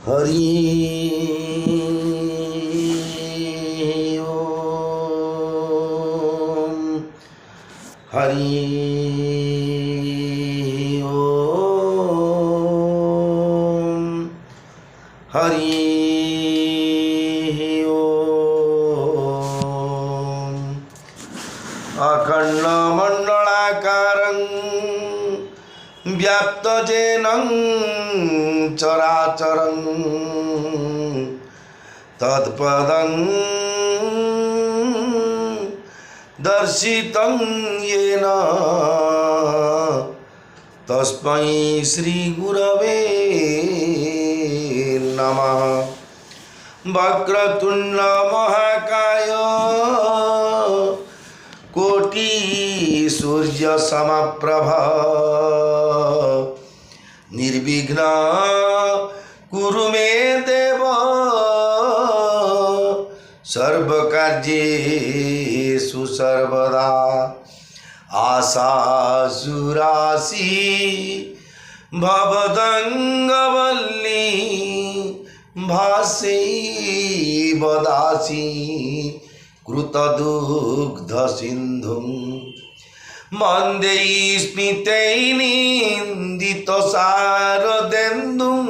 हरि ओम हरि ओम हरि ओम अखंड मंडलाकारं व्याप्तजेनं चराचरं तत्पदं दर्शितं येन तस्मै श्रीगुरवे नमः। वक्रतुंड महाकाय कोटि सूर्य समप्रभा निर्विघ्न कुरु मे देव सर्वकार्येषु सर्वदा। आशासुरासि भवदङ्गवल्ली भासै वदासि कृतदुग्धसिन्धुं वन्दे स्मितैर्निन्दितशारदेन्दुं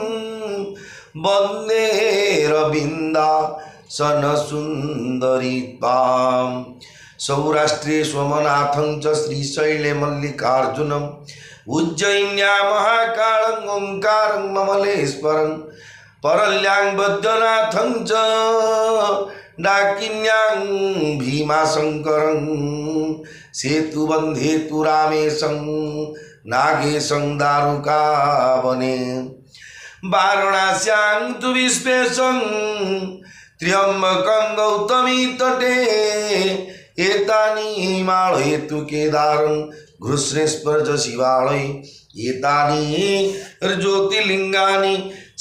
वन्दे रविन्दासनसुन्दरीत्वां। सौराष्ट्रे सोमनाथं च श्रीशैले मल्लिकार्जुनम् उज्जयिन्यां महाकालं ओंकारं ममलेश्वरं परल्यां बद्रीनाथं च डाकिन्यां भीमाशंकरं सेतुबन्धेतु रामेशं नागेशं दारुकावने। वाराणस्यां तु विश्वेशं त्र्यम्बकं गौतमी तटे एतानि हिमालयेतु केदारं घृष्णेश्वर शिवालय एतानि ज्योतिर्लिंगानि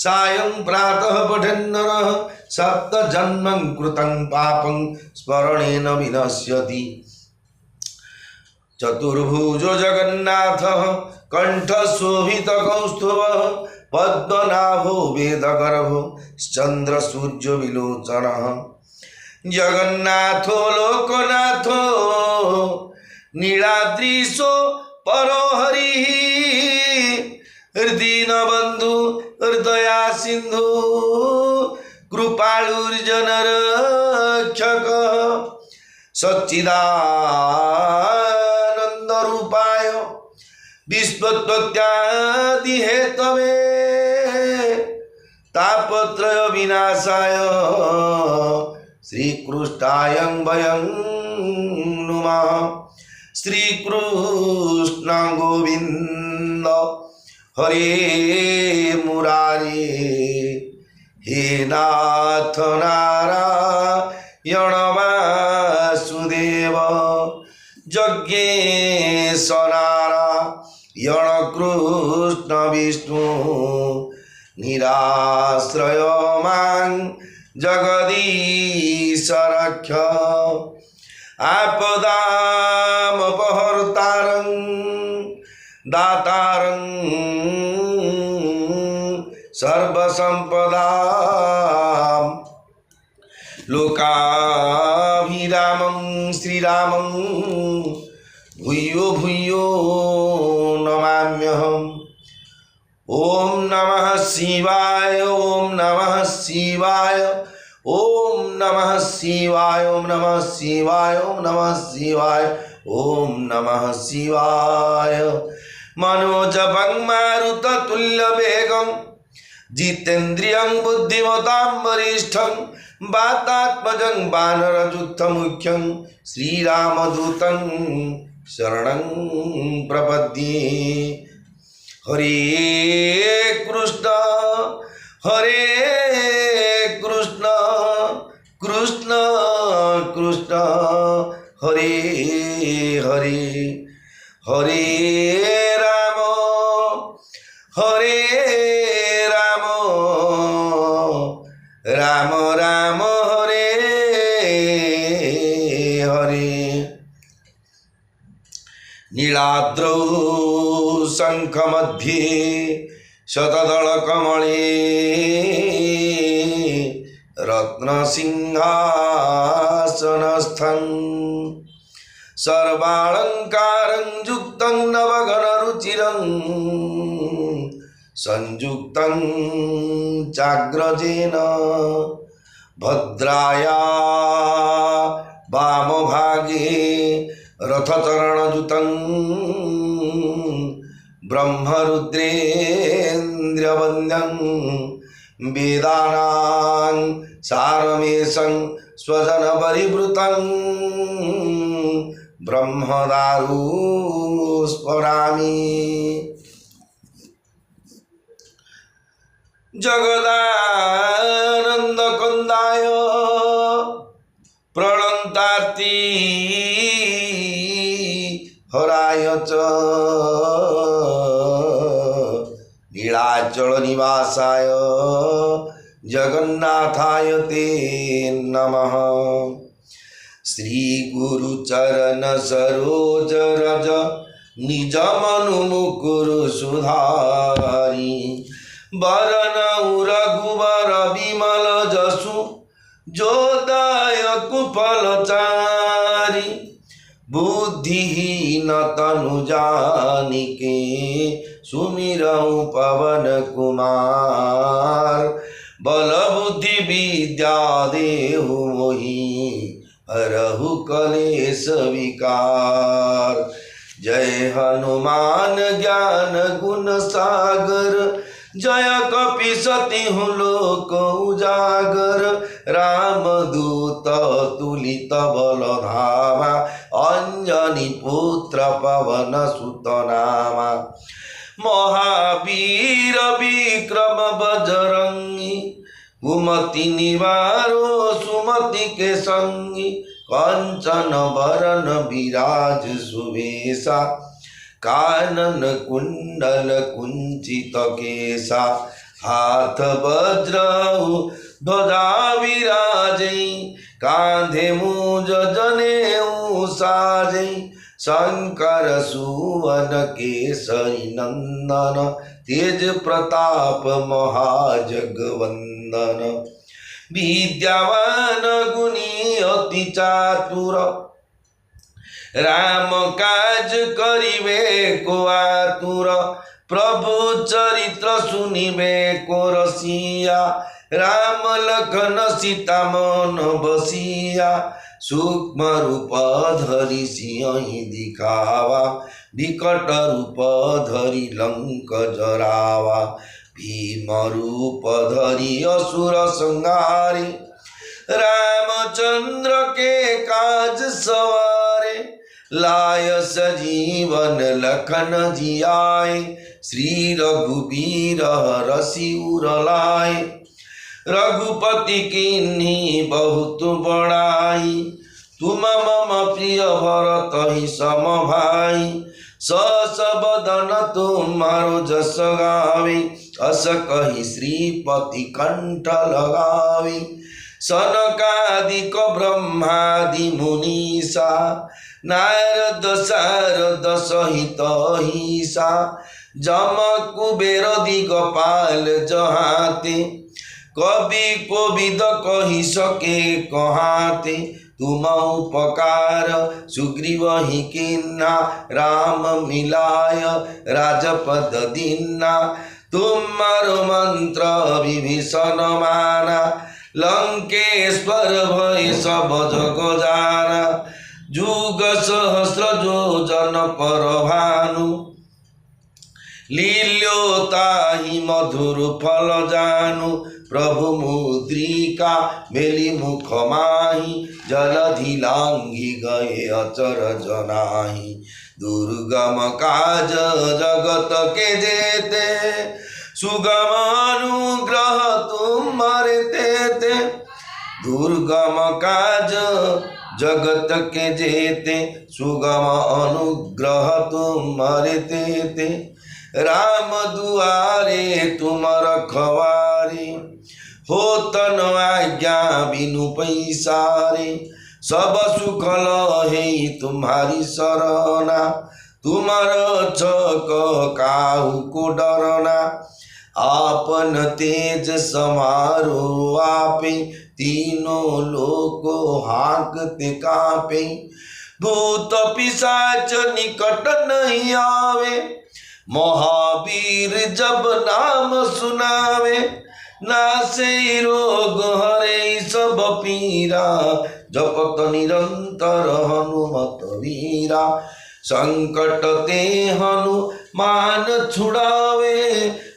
सायं प्रातः पठन्नरः सप्तजन्मं कृतं पापं स्मरणेन विनश्यति। चतुर्भुजो जगन्नाथः कण्ठशोभितकौस्तुभः पद्मनाभो वेदगर्भो चन्द्रसूर्यविलोचनः। जगन्नाथो लोकनाथो नीलाद्रीशो परो हरिः दीनबन्धु हृदया सिन्धु कृपालुर्जनरक्षक सच्चिदानन्दरूपाय विश्वोत्पत्त्यादिहेतवे तापत्रय विनाशाय श्रीकृष्णाय वयं नुमः। श्रीकृष्ण गोविंद हरे मुरारे हे नाथ नारायण वासुदेव यज्ञेश नारायण कृष्ण विष्णु निराश्रय मां जगदीश रक्ष। आपदामपहर्तारं दातारं सर्वसंपदां लोकाभिरामं श्रीरामं भूयो भूयो नमाम्यहम्। ओम नमः शिवाय ओम नमः शिवाय ओम नमः शिवाय ओम नमः शिवाय ओम नमः शिवाय ओम नमः शिवाय। मनोजवं मारुततुल्यवेगं जितेन्द्रियं बुद्धिमतां वरिष्ठं वातात्मजं वानरयूथमुख्यं श्रीरामदूतं शरणं प्रपद्ये। हरे कृष्ण कृष्ण कृष्ण हरे हरे हरे राम राम राम हरे हरे। नीलाद्रौ शंखमध्ये शतदलकमले सिंहासनस्थं सर्वालंकारं युक्तं नवघनरुचिरं संयुक्तं चाग्रजेन भद्राया वामभागे रथचरणयुतं ब्रह्मरुद्रेन्द्रवन्द्यं वेदानां सारमेशं स्वजनपरिवृतं ब्रह्मदारु स्मरामि। जगदानन्दकन्दाय प्रणन्तार्ति हराय च नीलाचलनिवासाय जगन्नाथाय ते नमः। श्रीगुरुचरण सरोज रज निज मनु मुकुर सुधारी वरण रघुवर विमल जसु जोदाय कुफलचारी बुद्धिहीन तनु जानिके सुमिरऊ पवन कुमार बल बुद्धि विद्या देहु मोहि हरहु कलेश विकार। जय हनुमान ज्ञान गुण सागर जय कपीसतिहु लोक उजागर रामदूत तुलित बल धामा अंजनी पुत्र पवन सुत नामा महावीर विक्रम बजरंगी कुमति निवारो सुमति के संगी कंचन बरन विराज सुवेशा कानन कुंडल कुंचित केसा हाथ वज्र ध्वजा विराजै कांधे मूज जनेऊ साजै शंकर सुवन केसरी नंदन तेज प्रताप महाजगवंदन विद्यावान गुणी अति चातुर राम काज करिबे को आतुर प्रभु चरित्र सुनिबे को रसिया राम लखन सीता मन बसिया सूक्ष्म रूप धरि सिंहि दिखावा विकट रूप धरि लंक जरावा भीम रूप धरि असुर संहारे रामचंद्र के काज सवारे लाय सजीवन लखन जियाए श्री रघुबीर रसी उर लाए रघुपति कीन्ही बहुत बड़ाई तुम मम प्रिय भरत ही सम भाई सस बदन तुम्हारो जस गावे अस कही श्रीपति कंठ लगावे सनकादिक ब्रह्मादि मुनीसा नारद सारद सहित ईसा जम कुबेर दिगपाल जहाते कवि कोविद कही सके कहाते तुम उपकार सुग्रीव ही किन्ना राम मिलाय राजपद दीन्ना तुम्हारो मंत्र विभीषण माना लंकेश्वर भय सब जग जाना जुग सहस्र जो जन पर भानु लील्योताहि मधुर फल जानु प्रभु मुद्रिका मेली मुख माही जलधि लांघि गए अचर जनाही दुर्गम काज जगत के जेते सुगम अनुग्रह तुम्हारे तेते दुर्गम काज जगत के जेते सुगम अनुग्रह तुम्हारे तेते राम दुआरे तुम रखवारे हो तन आज्ञा बिनु पैसारे सब सुख लहे तुम्हारी शरणा तुमर छक काहू को डरना आपन तेज समारो आपे, तीनों लोक हांकते कांपे। भूत पिशाच निकट नहीं आवे, महावीर जब नाम सुनावे। नासे रोग हरे सब पीरा, जपत निरंतर हनुमत वीरा। संकट ते हनुमान छुड़ावे,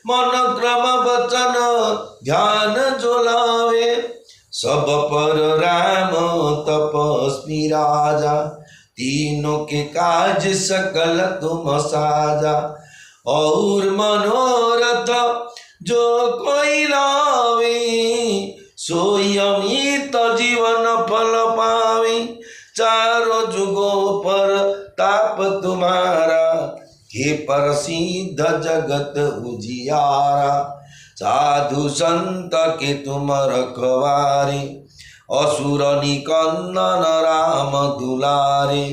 मन क्रम वचन ध्यान जोलावे। सब पर राम तपस्वी राजा, तीनों के काज सकल तुम साजा। और मनोरथ जो कोई लावे, सोई अमित जीवन फल पावे। चारों जुगों पर ताप तुम्हारा, हे प्रसिद्ध जगत उजियारा। साधु संत के तुम रखवारे, असुर निकंदन राम दुलारे।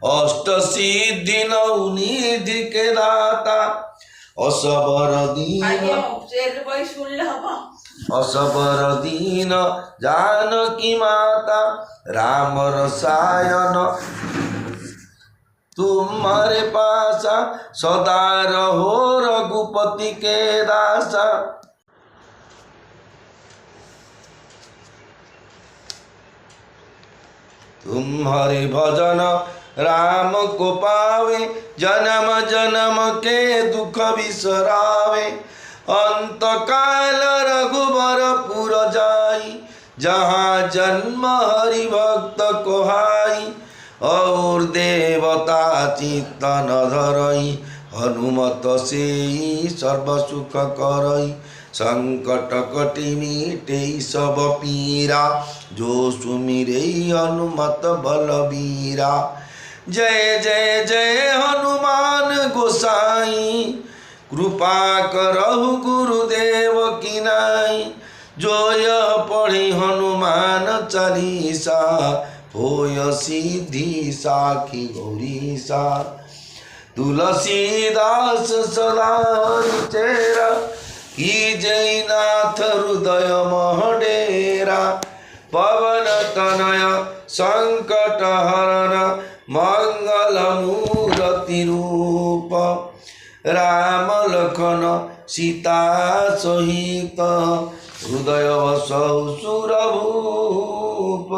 अष्ट सिद्धि नौ निधि के दाता, असबर दीन असबर दीन जानकी माता। राम रसायन तुम्हारे पासा, सदा रहो रघुपति के दासा। तुम्हारे भजन राम को पावे, जन्म जन्म के दुख बिसरावे। अंत काल रघुबरपुर जाई, जहाँ जन्म हरि भक्त कोहाई। और देवता चित्त न धरई, हनुमत से सर्व सुख करई। संकट कटि मिटे सब पीरा, जो सुमिरे हनुमत बलबीरा। जय जय जय हनुमान गोसाई, कृपा करहु गुरुदेव की नाई। जो यह पढ़े हनुमान चालीसा, होय सिद्धि साखी गौरीसा। तुलसीदास सदा चेरा, कीजय नाथ हृदय महडेरा। पवन तनय संकट हरण, मंगल मूर्ति रूप। राम लखन सीता सहित, हृदय बसहु सुरभूप।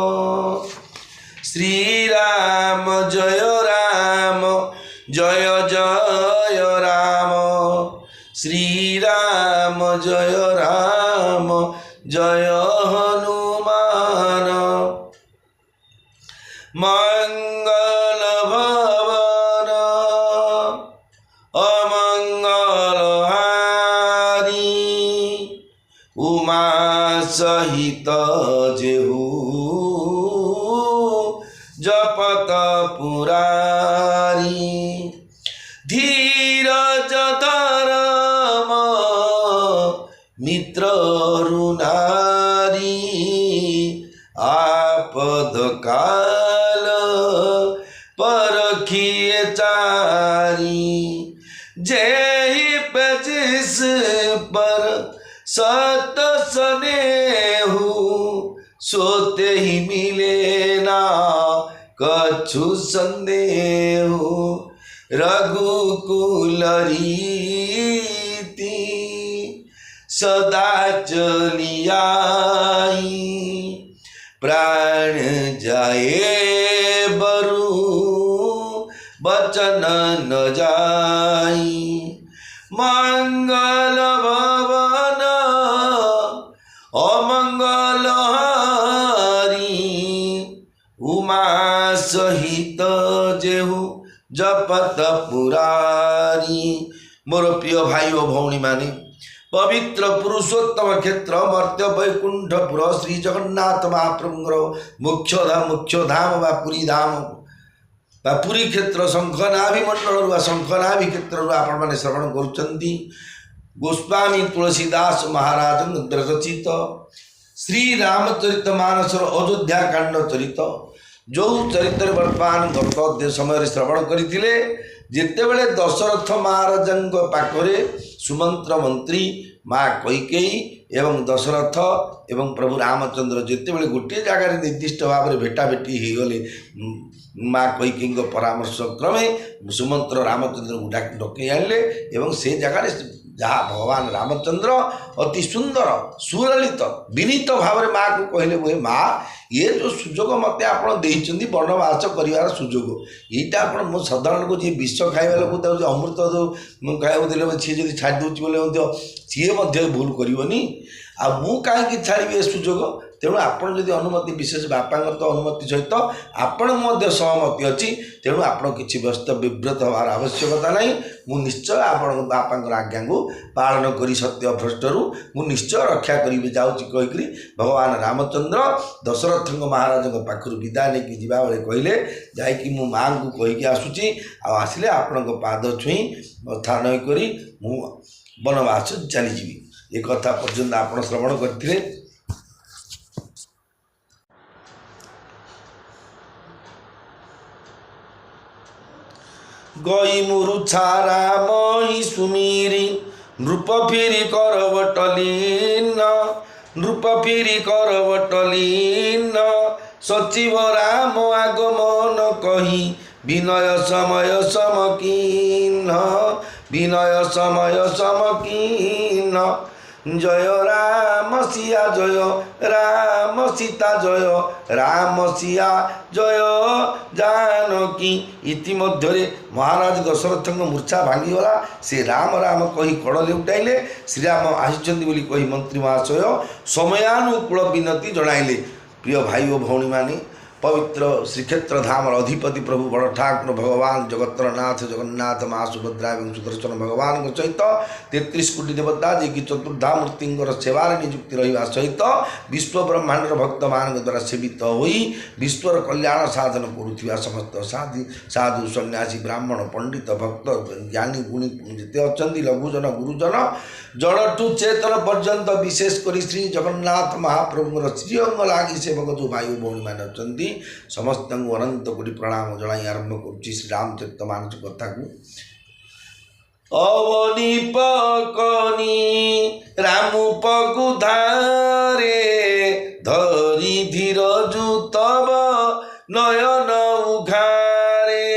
श्री राम जय राम, जय जय राम। श्री राम जय राम, जय हनुमान। मंगल भवन अमंगल हारी, उमा सहित जेहू जपत पुरारी। धीरज धर्म मित्र रुनारी, आपद काल परखिए चारी। जेहि पे जिस पर सत स्नेहु, सोते ही मिले ना कछु संदेहु। रघुकुल रीति सदा चली आई, प्राण जाए बरु बचन न जाई। मंगल भवन अमंगल हारी, उमा सहित जेहू जपत पुरारी। मोर प्रिय भाई और भौणी माने, पवित्र पुरुषोत्तम क्षेत्र मर्त्य वैकुंठपुर श्री जगन्नाथ महाप्रभुଙ୍କର मुख्य धाम ବା ପୁରୀ धाम ବା ପୁରୀ କ୍ଷେତ୍ର ଶଙ୍ଖନାଭି ମଣ୍ଡଳରୁ ବା ଶଙ୍ଖନାଭି କ୍ଷେତ୍ରରୁ ଆପଣମାନେ ଶ୍ରବଣ କରୁଛନ୍ତି। ଗୋସ୍ୱାମୀ ତୁଳସୀଦାସ ମହାରାଜଙ୍କ ରଚିତ ଶ୍ରୀ ରାମଚରିତ ମାନସର ଅଯୋଧ୍ୟା କାଣ୍ଡ ଚରିତ, ଯେଉଁ ଚରିତରେ ବର୍ତ୍ତମାନ ଗତ ସମୟରେ ଶ୍ରବଣ କରିଥିଲେ। ଯେତେବେଳେ ଦଶରଥ ମହାରାଜାଙ୍କ ପାଖରେ ସୁମନ୍ତ୍ର ମନ୍ତ୍ରୀ माँ कैकेयी एवं दशरथ एवं प्रभु रामचंद्र जितेबले गोटे जगार निर्दिष्ट भाव में भेटाभेटी हो गले माँ कैकेयी परामर्श क्रमे सुमंत्र रामचंद्र को डकई आनले एवं से जगार जहाँ भगवान रामचंद्र अति सुंदर सुललित विनीत भाव में माँ को कहले हुए माँ ये जो सुजोग मत आप वनवास कर सुजोग यहीटा आप साधारण को जी विष खाଇବା लोक अमृत जो खाया देले सी जब छाड़ दूसरी बोले सी भूल करनी आ मु कहीं छाड़ी ए सुजोग तेणु आपड़ जदि अनुमति विशेष बापा तो अनुमति सहित आपण सहमति अच्छी तेणु आप किसी व्यस्त विव्रत हमार आवश्यकता ना मु निश्चय आप बापा आज्ञा को पालन कर सत्य भ्रष्टरू मु निश्चय रक्षा करी जाऊँगी कहीकि भगवान रामचंद्र दशरथ महाराज पाखर विदाय नहीं जावा बेले कहले जाकि मो माँ को कहीकि आसूची आसिले आपण पाद छुई मथा नई करी मु वनवास चलीजी ये कथा पर्यंत आप श्रवण करते गई मुरु छारा मही सुमीरी नृप फिरी करवटलीन नृप फिरी करवटलीन सचिव राम आगमन कही विनय समय समकीन विनय समय समकीन जय राम सिया जय राम सीता जय राम सिया जय जानकी इतिमध्य महाराज दशरथ मूर्छा भांगीगला से राम राम कही कड़ले उठाइले श्रीराम आसिचंदी बोली कही मंत्री महाशय समयानुकूल विनती जणाइले प्रिय भाई और भौणी माने पवित्र श्रीक्षेत्र धाम अधिपति प्रभु बड़ ठाकुर भगवान जगत्रनाथ जगन्नाथ माँ सुभद्रा एवं सुदर्शन भगवान सहित 33 कोटी देवता जी की चतुर्धा मूर्तिंर सेवार नियुक्ति रहा सहित विश्व ब्रह्मांडर भक्त मान द्वारा सेवित होई विश्वर कल्याण साधन करुवा समस्त साधु सन्यासी ब्राह्मण पंडित भक्त ज्ञानी गुणी जिते अच्छा लघुजन गुरुजन जड़ठू चेतन पर्यंत विशेषकर श्री जगन्नाथ महाप्रभुर श्रीअंग लगी सेवक जो भाई भौणी मैंने अच्छा समस्त अनंत कोटि प्रणाम जनाई आरंभ करुच्ची श्री रामचरित मानस कथा को अवनी पकनी रामु पकु धारे धरी धीरजु तब नयन उघारे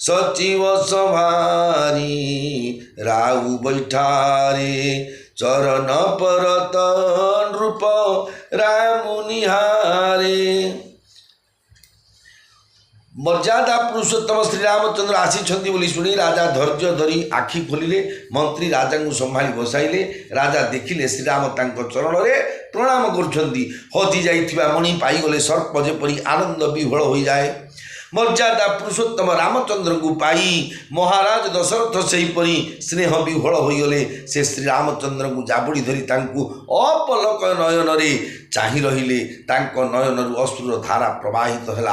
सचिव सभारी राउ बैठारे चरण परत नृप रामु निहारे मर्यादा पुरुषोत्तम श्री रामचंद्र आसी बोली शुणी राजा धैर्य धरी आखि खोलिले मंत्री राजा को संभाली बसाइले राजा देखिले श्रीराम चरण में प्रणाम करुछंती हजि जाइथिबा मणि पाईगले सर्प जेपरी आनंद विह्वल हो जाए मर्यादा पुरुषोत्तम रामचंद्र को पाई महाराज दशरथ सेहीपरी स्नेह विह्वल होगले से श्री रामचंद्र को जाबुड़ी धरी अपलक नयन चाहि रहिले नयन अश्रुर धारा प्रवाहित है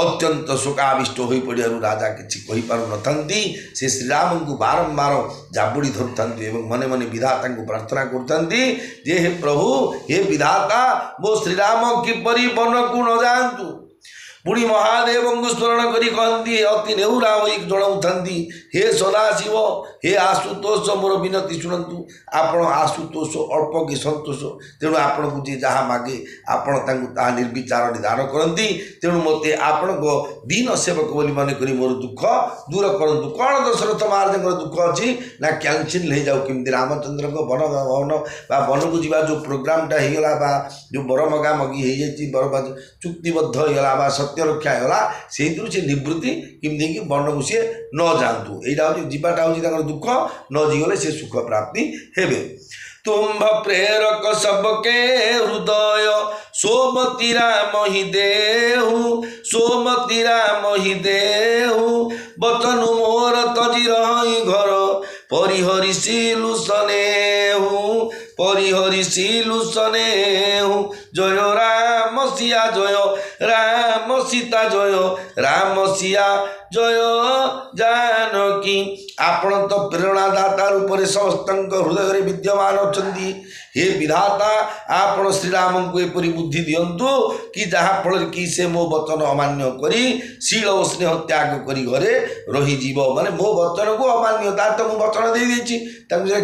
अत्यंत शोकाविष्ट हो पड़ू राजा किसी कहीपर न से श्रीराम को बारंबार जाबुड़ी धरुता एवं मने मने विधाता को प्रार्थना करते जे हे प्रभु हे विधाता मो श्रीराम किपरि वन को न जातु बुढ़ी महादेव को स्मरण करी कहती अति नेउरा हो जनाऊँगी हे सदाशिव हे आशुतोष मोर विनती शुणु आपण आशुतोष अल्प कि सतोष तेणु आपण को जी जहाँ मागे आपण निर्विचार निदान करती तेणु मत आपण दीन सेवक बोली मन करी मोर दुख दूर करूँ कौन दशरथ महाराज दुख अच्छी ना कैंसिल हो जाऊ केमती रामचंद्र वन भवन वन को जी जो प्रोग्रामटा होगला जो बर मगा मगी हो चुक्तिबद्ध होगला सत्य रक्षा होगा से निवृत्ति किमती वन को सी न जातु यहाँ हूँ जीवाटा हूँ दुख न जीगले से सुख प्राप्ति हेबे तुम्भ प्रेरक सबके हृदय सोमती राम ही देहु सोमती राम ही देहु बचनु मोर तजी रही घर परिहरि सिलु सनेहु परिहरि सिलु सनेहु जय राम सिया जय राम सीता जय राम सिया जय जानकी आपण तो प्रेरणादाता रूप से समस्त हृदय विद्यमान अच्छा हे विधाता आपण श्रीराम को एपरी बुद्धि दियंतु कि जहाँ फल कि से मो वचन अमान्य करी शील और स्नेह त्याग करी घरे रही जीव माने मो वचन को अमान्य तो मुझे वचन दे देछि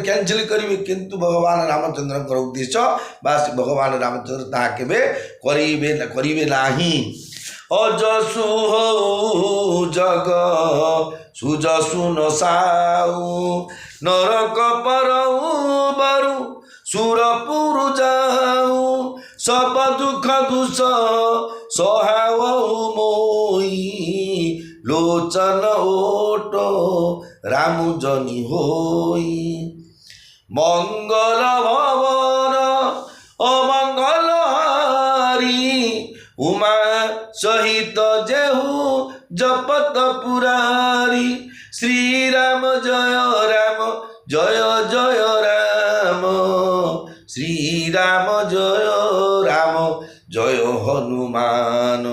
कैंसिल करी किंतु भगवान रामचंद्र उद्देश्य बास भगवान रामचंद्र ता केबे करिवे नाही अजसु हो जग सुजसु न साऊ नरक परऊ बरु सुरपुर जाऊ सब दुख दुष सहाव मोई लोचन ओट रामु जनी होई मंगल भवन अमंगल हारी उमा सहित जेहू जपत पुरारी श्री राम जय जय राम श्री राम जय हनुमान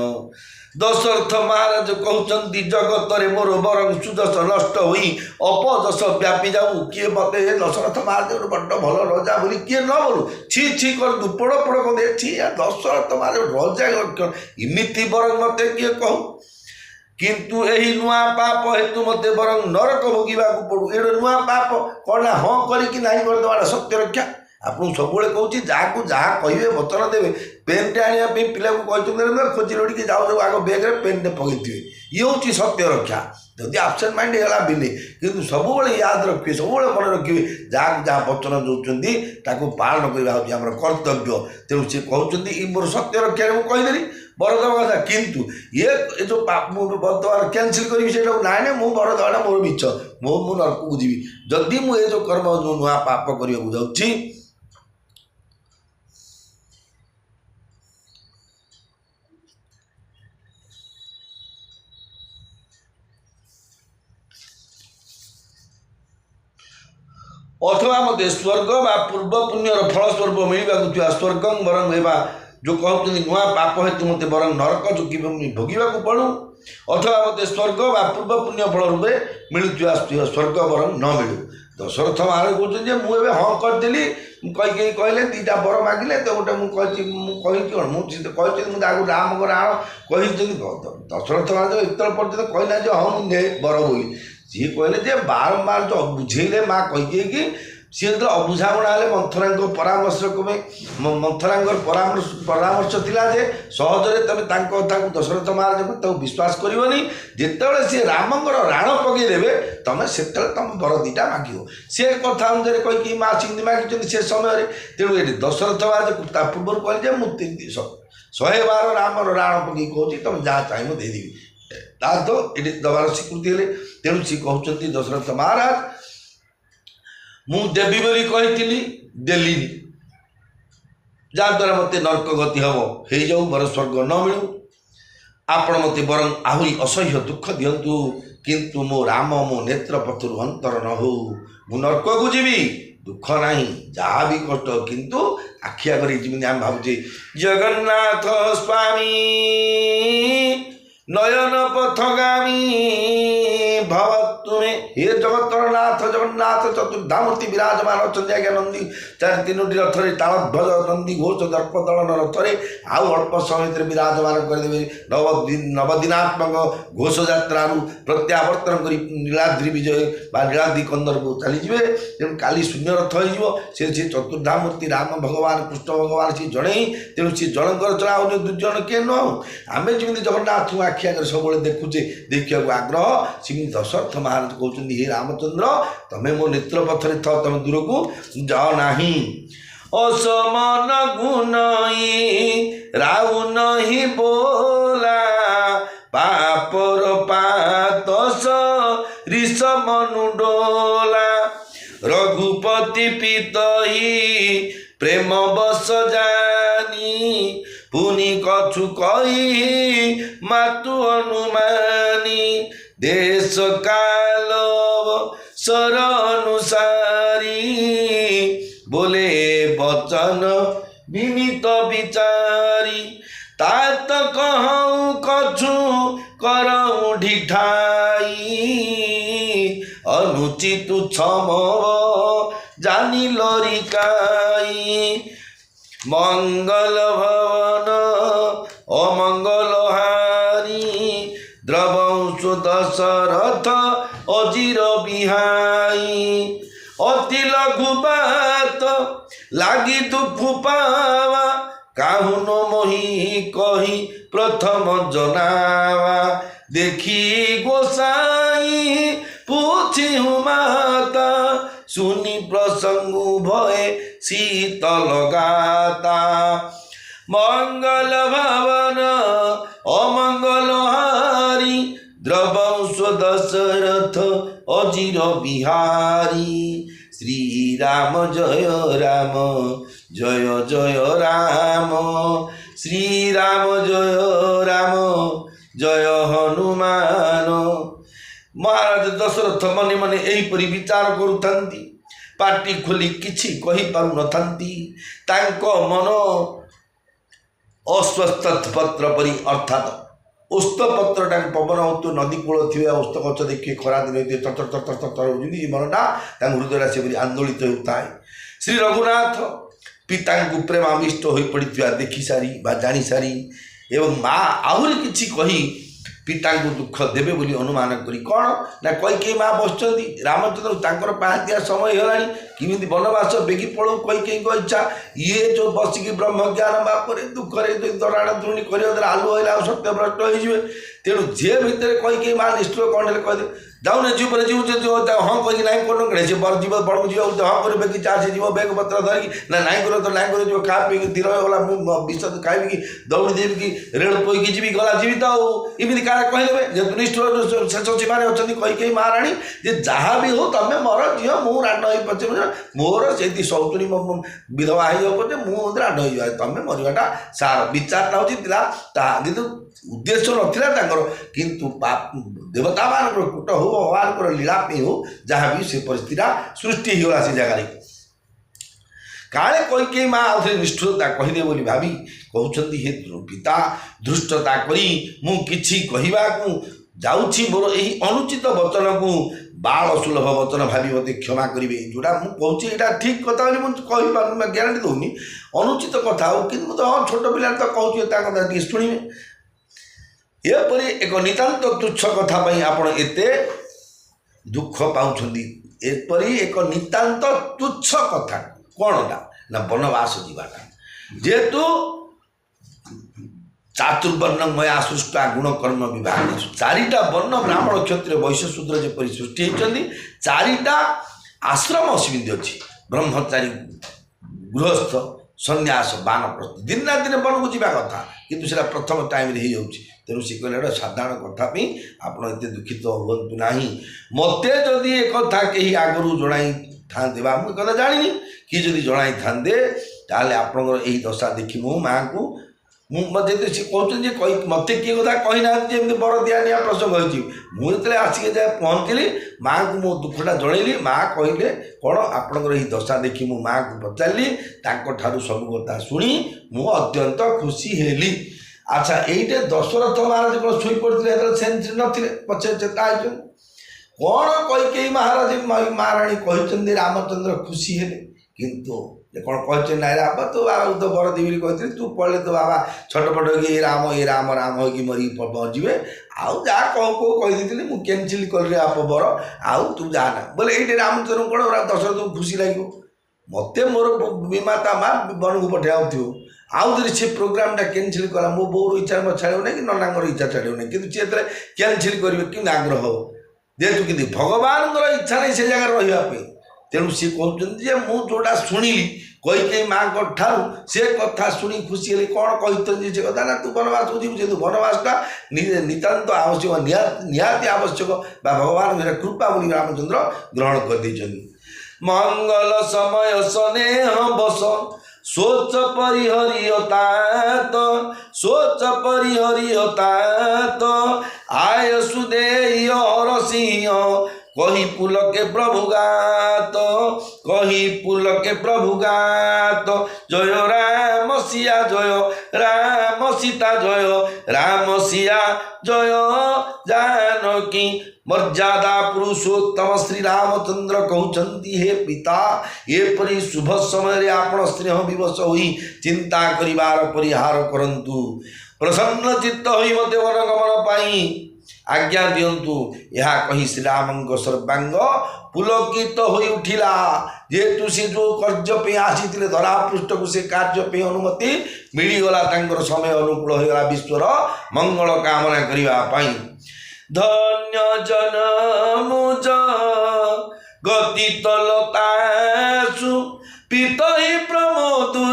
दशरथ महाराज कहते जगत रे मोर बरং सुदश नष्ट होई अपदश व्यापी जाऊ किए मत दशरथ महाराज गोटे बड़ भल रजा बोली किए न बोलू छी छी कर दुपड़ पड़ कदे छी दशरथ महाराज रजा इमिति बरং मत किए कहू किंतु यही नुआ पाप हेतु मत बरং नरक भोगवा पड़ू ये नुआ पाप कौन हाँ करी ना करदेवा सत्य रक्षा आपको सब कहूँ जहाँ जहाँ कहे वचन देवे पेनटे आने पिला को खोजी लोड़ी जाऊ आग बेग्रे पेनटे पकड़े ये हूँ सत्य रक्षा जदि आबसेंट माइंड है बिने किंतु सब याद रखिए सब मन रखिए जहाँ जहाँ वचन दौरान पालन करवा हूँ कर्तव्य तेणु सी कहते मोर सत्य रक्षा मुझे कहीदेली बरदवा कथा किंतु ये जो बरदवा कैंसिल करी ना मु बरदवाटा मोर मिछ मो नरक को जीवी जदि मुझे जो कर्म जो नुआ पाप करने जाऊँगी अथवा मत स्वर्ग बा पूर्व पुण्यर फलस्वरूप मिलवा स्वर्गं बरং एवं जो कहते नुआ पाप हेतु मत बरং नरक जो भोगवा पड़ू अथवा मत स्वर्ग बा पूर्व पुण्य फल रूप मिलुवा स्वर्ग बरং न मिलू दशरथ महाराज कहते मुझे हाँ करदेली कही कहले दीटा बर मागिले तो गोटे मुझे कौन मुझे आगे राम राण कही दशरथ महाराज इतर पर्यटन कहना हाँ मुझे बर बोली सी कहले बारंबार जो बुझेले माँ कही कि सी जो अबुझाणा मंथरा परामर्श मंथरा परामर्श थिला जे सहजरे तुम कथा दशरथ महाराज को विश्वास करनी जिते सी रामंकर राण पकईदेवे तुम से तुम बर दीटा मागिव सी कथा अनुसार कही माँ सिंधी मागिंट से समय तेणु ये दशरथ महाराज पूर्व कहले मुझे 112 राम राण पकई कहूँ तुम जहाँ चाहिए देदेवी तो ये दबार स्वीकृति है तेणु सी कहते दशरथ महाराज मु देवी बोली कही देलीनी जहाँद्वारा मत नरक गति हम हो जाऊ बर स्वर्ग न मिलू आपण मत बरং आहरी असह्य दुख दिंतु किंतु मो राम मो नेत्र पथर अंतर न हो मु नरक को जीवी दुख ना जहाँ भी कष्ट किंतु आखि आगे जमी आम भावुचे जगन्नाथ स्वामी नयन पथगामी भव तुम्हें हे जगतर नाथ जगन्नाथ चतुर्धामूर्ति विराजमान अच्छा आज्ञा नंदी 4-3 रथरे तालध्वज नंदी घोष दर्प दलन रथरे आउ अल्प समय विराजमान करदे नवदिनात्मक घोष यात्रा प्रत्यावर्तन कर नीलाद्रि विजय नीलाद्रि कंदर को चलीजे तेणु काली शून्य रथ हो चतुर्धामूर्ति राम भगवान कृष्ण भगवान सी जड़े तेणु सी जनकर चला दुर्जन किए नु आम जमी जगन्नाथ आखि आगे सब देखुचे देखा आग्रह सेमती दशरथ महाराज कहते हे रामचंद्र तमें मो नेत्र पथरे थ तुम दूर को जाओ नाही असमान गुणई राउ नहीं बोला पापर पातस ऋष मनुडोला रघुपति पितई प्रेम बस जानी पुनि कछु कही मातु अनुमानी देश काल सर अनुसारी बोले वचन विनीत विचारी तात कहूँ कछु करऊँ ढिठाई अनुचित क्षम জানিলরি কাই মঙ্গল ভবন অমঙ্গল হারি দ্রবংশ দশরথ অজির বিহাই অতি লঘু বাত লাগি দুঃখ পাওয়া কাহুন মহি কহি প্রথম জনাওয়া দেখি গোসাই পুছি মাতা শুনি প্রসঙ্গ ভয়ে শীতল গাতা মঙ্গল ভবন অমঙ্গল হারি দ্রবংশ দশরথ অজির বিহারি শ্রীরাম জয় রাম জয় জয় রাম শ্রীরাম জয় রাম জয় হনুমান। মহারাজ ଦଶରଥ ମନେ ମନେ ଏହିପରି ବିଚାର କରୁଥାନ୍ତି। ପାଟି ଖୋଲି କିଛି କହିପାରୁନଥାନ୍ତି। ତାଙ୍କ ମନ ଅସ୍ୱସ୍ଥ ପତ୍ର ପରି ଅର୍ଥାତ୍ ଓସ୍ତ ପତ୍ରଟାକୁ ପବନ ହେଉଥିବ ନଦୀ କୂଳ ଥିବେ ଓସ୍ତ ଗଛ ଦେଖିବେ ଖରାଦିନ ହେଇଥିବେ ତର ହେଉଛନ୍ତି ଏ ମନଟା ତାଙ୍କ ହୃଦୟଟା ସେପରି ଆନ୍ଦୋଳିତ ହେଉଥାଏ। ଶ୍ରୀ ରଘୁନାଥ ପିତାଙ୍କୁ ପ୍ରେମାମିଷ୍ଟ ହୋଇପଡ଼ିଥିବା ଦେଖିସାରି ବା ଜାଣିସାରି ଏବଂ ମା ଆହୁରି କିଛି କହି ପିତାଙ୍କୁ ଦୁଃଖ ଦେବେ ବୋଲି ଅନୁମାନ କରି କ'ଣ ନା କୈକେୟୀ ମା ବସିଛନ୍ତି। ରାମଚନ୍ଦ୍ର ତାଙ୍କର ପାହାନ୍ତିଆ ସମୟ ହେଇଗଲାଣି କେମିତି ବନବାସ ବେଗି ପଳଉ କୈକେୟୀଙ୍କ ଇଚ୍ଛା। ଇଏ ଯେଉଁ ବସିକି ବ୍ରହ୍ମଜ୍ଞାନ ବାପରେ ଦୁଃଖରେ ଦରାଣ ଦ୍ରୋଣୀ କରିବା ଦ୍ୱାରା ଆଲୁ ହେଲେ ଆଉ ସତ୍ୟଭ୍ରଷ୍ଟ ହେଇଯିବେ। ତେଣୁ ଯେ ଭିତରେ କୈକେୟୀ ମା ନିଷ୍ଠୁର କ'ଣ ହେଲେ କହିଦେବେ ଯାଉନେ ଜୀବରେ ଯିବ ହଁ କହିକି ନାଇଁ କରୁନ ସେ ଯିବ ବଡ଼କୁ ଯିବ ହଁ କରିବେ କି ଚା ସେ ଯିବ ବେଗ ପତ୍ର ଧରିକି ନା ନାଇଁ କର ତ ନାଇଁ କରି ଯିବ ଖା ପିଇକି ତୀର ହେଇଗଲା ମୁଁ ବିଷ ଖାଇବି କି ଦୌଡ଼ି ଦେବି କି ରେଳ ପୋଇକି ଯିବି ଗଲା ଯିବି ତ ଆଉ ଏମିତି କାଳେ କହିଦେବେ। ଯେହେତୁ ନିଷ୍ଠୁର ଶେଷ ସୀମାରେ ଅଛନ୍ତି କୈକେୟୀ ମହାରାଣୀ ଯେ ଯାହା ବି ହଉ ତମେ ମୋର ଝିଅ ମୁଁ ରାଣ୍ଡ ହେଇ ପଛେ ମୋର ସେଇଠି ସୌତୁଣୀ ବିଧବା ହେଇଯାଉ ପଛେ ମୁଁ ରାଣ୍ଡ ହେଇଯିବ ତମେ ମରିବାଟା ସାର ବିଚାରଟା ହେଉଛି ଥିଲା ତାହା କିନ୍ତୁ ଉଦ୍ଦେଶ୍ୟ ନଥିଲା ତାଙ୍କର। କିନ୍ତୁ ଦେବତାମାନଙ୍କର କୂଟ ହଉ ଭଗବାନଙ୍କର ଲୀଳା ପାଇଁ ହଉ ଯାହା ବି ସେ ପରିସ୍ଥିତିଟା ସୃଷ୍ଟି ହେଇଗଲା ସେ ଜାଗାରେ। କାଳେ କୈକେୟୀ ମା ଆଉ ଥରେ ନିଷ୍ଠୁରତା କହିଦେବେ ବୋଲି ଭାବି କହୁଛନ୍ତି ହେ ପିତା ଧୃଷ୍ଟତା କରି ମୁଁ କିଛି କହିବାକୁ ଯାଉଛି ମୋର ଏହି ଅନୁଚିତ ବଚନକୁ ବାଳ ସୁଲଭ ବଚନ ଭାବି ମୋତେ କ୍ଷମା କରିବେ। ଯେଉଁଟା ମୁଁ କହୁଛି ଏଇଟା ଠିକ୍ କଥା ବୋଲି ମୁଁ କହିପାରୁନି ବା ଗ୍ୟାରେଣ୍ଟି ଦେଉନି ଅନୁଚିତ କଥା ହଉ କିନ୍ତୁ ମୁଁ ତ ହଁ ଛୋଟ ପିଲାରେ ତ କହୁଛି ତା କଥା ଟିକେ ଶୁଣିବେ। ଏପରି ଏକ ନିତାନ୍ତ ତୁଚ୍ଛ କଥା ପାଇଁ ଆପଣ ଏତେ ଦୁଃଖ ପାଉଛନ୍ତି। ଏପରି ଏକ ନିତାନ୍ତ ତୁଚ୍ଛ କଥା କ'ଣଟା ନା ବନବାସ ଯିବାଟା। ଯେହେତୁ ଚାତୁର୍ବର୍ଣ୍ଣମୟା ସୃଷ୍ଟା ଗୁଣ କର୍ମ ବିଭାଗ ଚାରିଟା ବର୍ଣ୍ଣ ବ୍ରାହ୍ମଣ କ୍ଷତ୍ରିୟ ବୈଶ୍ୟ ଶୂଦ୍ର ଯେପରି ସୃଷ୍ଟି ହେଇଛନ୍ତି ଚାରିଟା ଆଶ୍ରମ ସେମିତି ଅଛି ବ୍ରହ୍ମଚାରୀ ଗୃହସ୍ଥ ସନ୍ନ୍ୟାସ ବାନପ୍ରସ୍ଥ ଦିନେ ନା ଦିନେ ବନକୁ ଯିବା କଥା କିନ୍ତୁ ସେଇଟା ପ୍ରଥମ ଟାଇମ୍ରେ ହେଇଯାଉଛି। ତେଣୁ ସେ କହିଲେ ଗୋଟେ ସାଧାରଣ କଥା ପାଇଁ ଆପଣ ଏତେ ଦୁଃଖିତ ହୁଅନ୍ତୁ ନାହିଁ। ମୋତେ ଯଦି ଏ କଥା କେହି ଆଗରୁ ଜଣାଇଥାନ୍ତେ ବା ମୁଁ ଏ କଥା ଜାଣିନି କିଏ ଯଦି ଜଣାଇଥାନ୍ତେ ତାହେଲେ ଆପଣଙ୍କର ଏହି ଦଶା ଦେଖି ମୁଁ ମାଆଙ୍କୁ ମୁଁ ଯେହେତୁ ସେ କହୁଛନ୍ତି ଯେ ମୋତେ କିଏ କଥା କହିନାହାନ୍ତି ଯେ ଏମିତି ବର ଦିଆ ନିଆ ପ୍ରସଙ୍ଗ ହେଇଛି। ମୁଁ ଯେତେବେଳେ ଆସିକି ଯାଏ ପହଞ୍ଚିଲି ମାଆଙ୍କୁ ମୋ ଦୁଃଖଟା ଜଣେଇଲି। ମାଆ କହିଲେ କ'ଣ ଆପଣଙ୍କର ଏହି ଦଶା ଦେଖି ମୁଁ ମାଆଙ୍କୁ ପଚାରିଲି ତାଙ୍କଠାରୁ ସବୁ କଥା ଶୁଣି ମୁଁ ଅତ୍ୟନ୍ତ ଖୁସି ହେଲି। ଆଚ୍ଛା ଏଇଟା ଦଶରଥ ମହାରାଜ କ'ଣ ଶୋଇପଡ଼ିଥିଲେ ଯେତେବେଳେ ସେମିତି ନଥିଲେ ପଛେ ଚେତା ହେଇଛନ୍ତି କ'ଣ କୈକେୟୀ ମହାରାଣୀ କହିଛନ୍ତି ରାମଚନ୍ଦ୍ର ଖୁସି ହେଲେ କିନ୍ତୁ କ'ଣ କହିଛନ୍ତି ନାଇଁ ରାମ ତୁ ବାବା ତ ବର ଦେବି କହିଥିଲି ତୁ ପଳେଇଲେ ତୋ ବାବା ଛଟପଟ ହେଇକି ଏ ରାମ ହେଇକି ମରିକି ଯିବେ ଆଉ ଯାହା କହୁ କହିଦେଇଥିଲି ମୁଁ କ୍ୟାନସେଲ୍ କଲି ବର ଆଉ ତୁ ଯାହା ନା ବୋଲେ ଏଇଠି ରାମଚନ୍ଦ୍ର କ'ଣ ଦଶରଥକୁ ଖୁସି ଲାଗିବ। ମୋତେ ମୋର ବିମାତା ମା ବନକୁ ପଠାଉଥିବ ଆଉ ଯଦି ସେ ପ୍ରୋଗ୍ରାମଟା କ୍ୟାନସେଲ୍ କଲା ମୋ ବୋଉର ଇଚ୍ଛା ଛାଡ଼ିବ ନାହିଁ କି ନନାଙ୍କର ଇଚ୍ଛା ଛାଡ଼ିବ ନାହିଁ କିନ୍ତୁ ସେ ଯେତେବେଳେ କ୍ୟାନସେଲ୍ କରିବେ କେମିତି ଆଗ୍ରହ ହେବ ଯେହେତୁ କିନ୍ତୁ ଭଗବାନଙ୍କର ଇଚ୍ଛା ନାହିଁ ସେ ଜାଗାରେ ରହିବା ପାଇଁ। ତେଣୁ ସିଏ କହୁଛନ୍ତି ଯେ ମୁଁ ଯେଉଁଟା ଶୁଣିଲି କୈକେୟୀ ମାଆଙ୍କ ଠାରୁ ସେ କଥା ଶୁଣି ଖୁସି ହେଲି। କ'ଣ କହିଛନ୍ତି ସେ କଥା ନା ତୁ ବନବାସକୁ ଯିବୁ ଯେହେତୁ ବନବାସଟା ନିତାନ୍ତ ଆବଶ୍ୟକ ନିହାତି ଆବଶ୍ୟକ ବା ଭଗବାନ କୃପା ବୋଲି ରାମଚନ୍ଦ୍ର ଗ୍ରହଣ କରିଦେଇଛନ୍ତି। ମଙ୍ଗଳ ସମୟ ସ୍ନେହ ବସ सोच परिहरियतात आय सुदेय हरसिंह कही पुलके प्रभुगात जय राम সিয়া জয় রাম সীতা জয় রাম সিয়া জয় জানকী मर्यादा पुरुषोत्तम श्री रामचंद्र कहते हे पिता एपरी शुभ समय आपण स्नेह विवश होई चिंता करिवार परिहार करंतु प्रसन्न चित्त होई मते वनगमन पाई आज्ञा दियंतु यह कही श्रीराम सर्वांग पुलकित होई उठिला जेतु से जो कार्य पे आसी धरा पृष्ठ को से कार्य पे अनुमति मिलीगला तांकर समय अनुकूल होगा विश्वर मंगल कामना करिवा पाई धन्य जन मुज गति तलतासु पित ही प्रमोदु